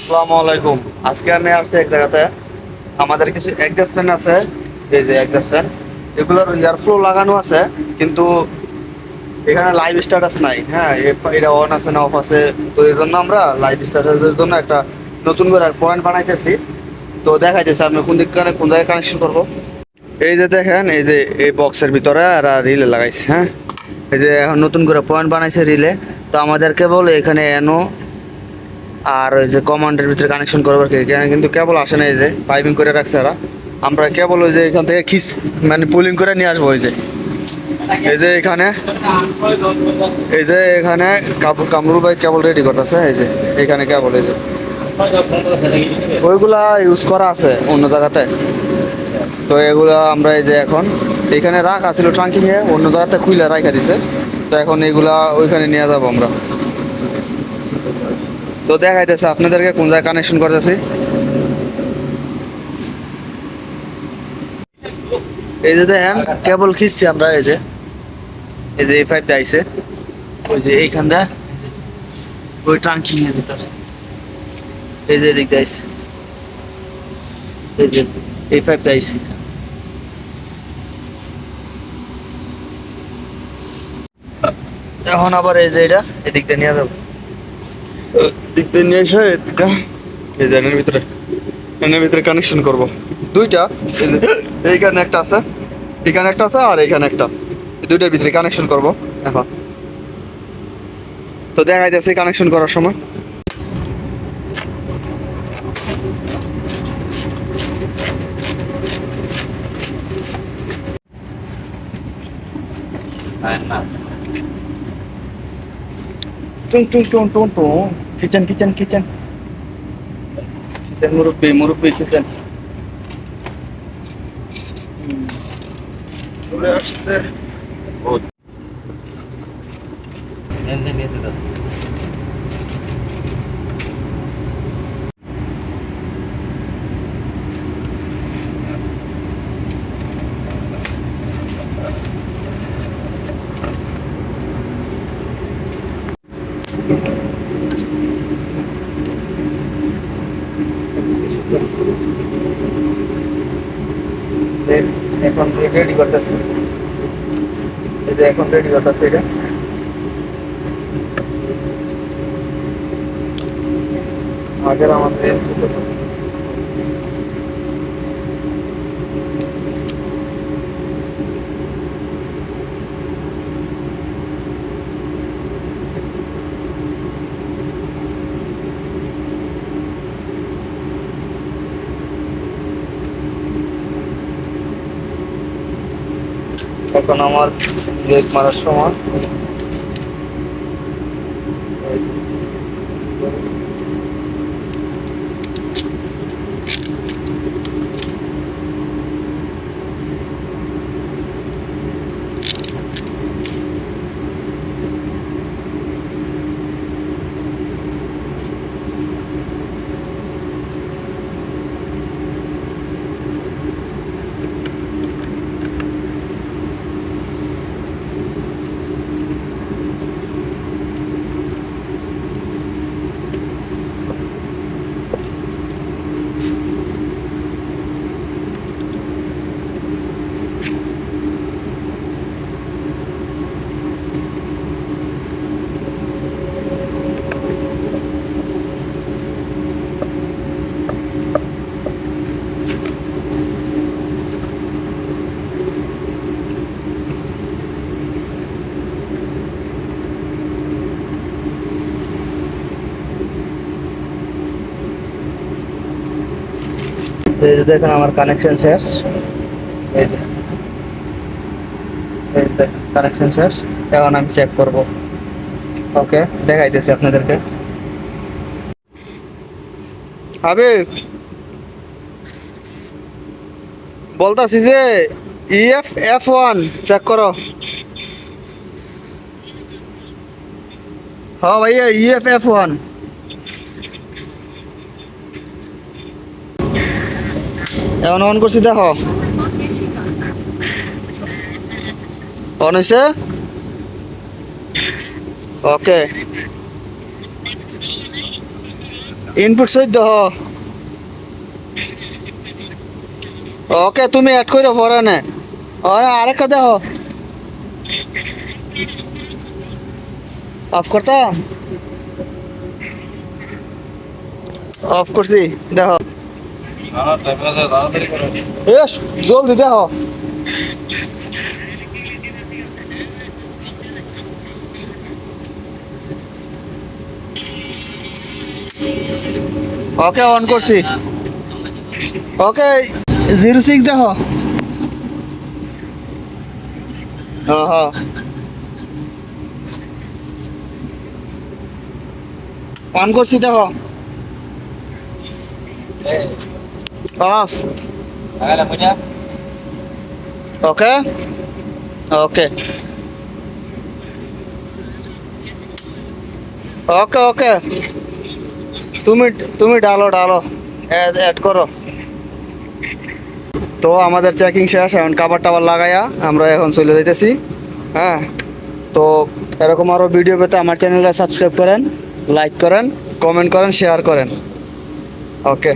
আসসালামু আলাইকুম। আজকে আমি আসছি এক জায়গাতে। আমাদের কিছু এক্সাস্ট ফ্যান আছে, এই যে এক্সাস্ট ফ্যান, এগুলোর এয়ার ফ্লো লাগানো আছে, কিন্তু এখানে লাইভ স্ট্যাটাস নাই। হ্যাঁ, এটা অন আছে না অফ আছে। তো এই জন্য আমরা লাইভ স্ট্যাটাসের জন্য একটা নতুন করে পয়েন্ট বানাইতেছি। তো দেখাইতেছে আপনি কোন জায়গায় কানেকশন করবো। এই যে দেখেন, এই যে এই বক্সের ভিতরে আর রিলে লাগাইছে। হ্যাঁ, এই যে এখন নতুন করে পয়েন্ট বানাইছে রিলে। তো আমাদের কেবল এখানে এনো আর ওই যে কমান্ডের ভিতরে কানেকশন করবার কি এখানে কিন্তু কেবল আসে না, এই যে পাইপিং করে রাখছে এরা। আমরা কেবল ওই যে এখান থেকে মানে পুলিং করে নিয়ে আসবো। এই যে এখানে কামরুল ভাই কেবল রেডি করতেছে। এই যে এখানে কেবল, এই যে ওইগুলা ইউজ করা আছে অন্য জায়গাতে। তো এগুলা আমরা এই যে এখন এখানে রাখা ছিল ট্রাঙ্কিং এ, অন্য জায়গাতে খুলে রাখা দিছে। তো এখন এগুলা ওইখানে নিয়ে যাবো আমরা। তো দেখাইতেছে আপনাদেরকে কোন জায়গায় কানেকশন করতেছি। এই যে দেখেন কেবল খিঁচছি আমরা। এই যে এই পাইপটা আইছে, ওই যে এইখানটা ওই ট্রাঙ্কিং এর ভিতরে। এই যে এদিক দিয়ে আইছে, এই যে এই পাইপটা আইছে। এখন আবার এই যে এটা এদিক দিয়ে নিয়ে যাবো। দিক দিয়ে নিয়ে এসে এই যে এর ভিতরে কানেকশন করব দুইটা। এইখানে একটা আছে, এখানে একটা আছে, আর এখানে একটা। দুইটার ভিতরে কানেকশন করব এখন। তো দেখাই যাচ্ছে কানেকশন করার সময়। টুং টুং টুং টুং টুং। কিচেন কিচেন কিচেন কিচেন, মুরব্বি মুরব্বি কিচেন চলে আসছে। এখন রেডি করতেছে, এই যে এখন রেডি করতেছে এটা। আগের আমাদের এখন আমার ব্রেক মারার সময়। এই যে দেখেন আমার কানেকশন শেষ। এই যে কানেকশন শেষ। এখন আমি চেক করব। ওকে, দেখাইতেছি আপনাদেরকে। হাবিব বলতাছি যে EF-F1 চেক করো। হ্যাঁ ভাইয়া, EF-F1 এখন অন করছি, দেখো অন হয়েছে। ওকে, ইনপুট 14 হ ওকে তুমি অ্যাড করে পরে না আরেকটা দেহ অফ করতাম অফ করছি দেহ এস জলদি দেহ ওকে অন করছি ওকে 06 দেহ হ্যাঁ হ্যাঁ অন করছি দেহ অফ ওকে ওকে ওকে ওকে তুমি তুমি ডালো ডালো অ্যাড করো তো আমাদের চেকিং শেষ এখন কাবার টাবার লাগাইয়া আমরা এখন চলে যাইতেছি হ্যাঁ তো এরকম আরও ভিডিও পেতে আমার চ্যানেলটা সাবস্ক্রাইব করেন লাইক করেন কমেন্ট করেন শেয়ার করেন ওকে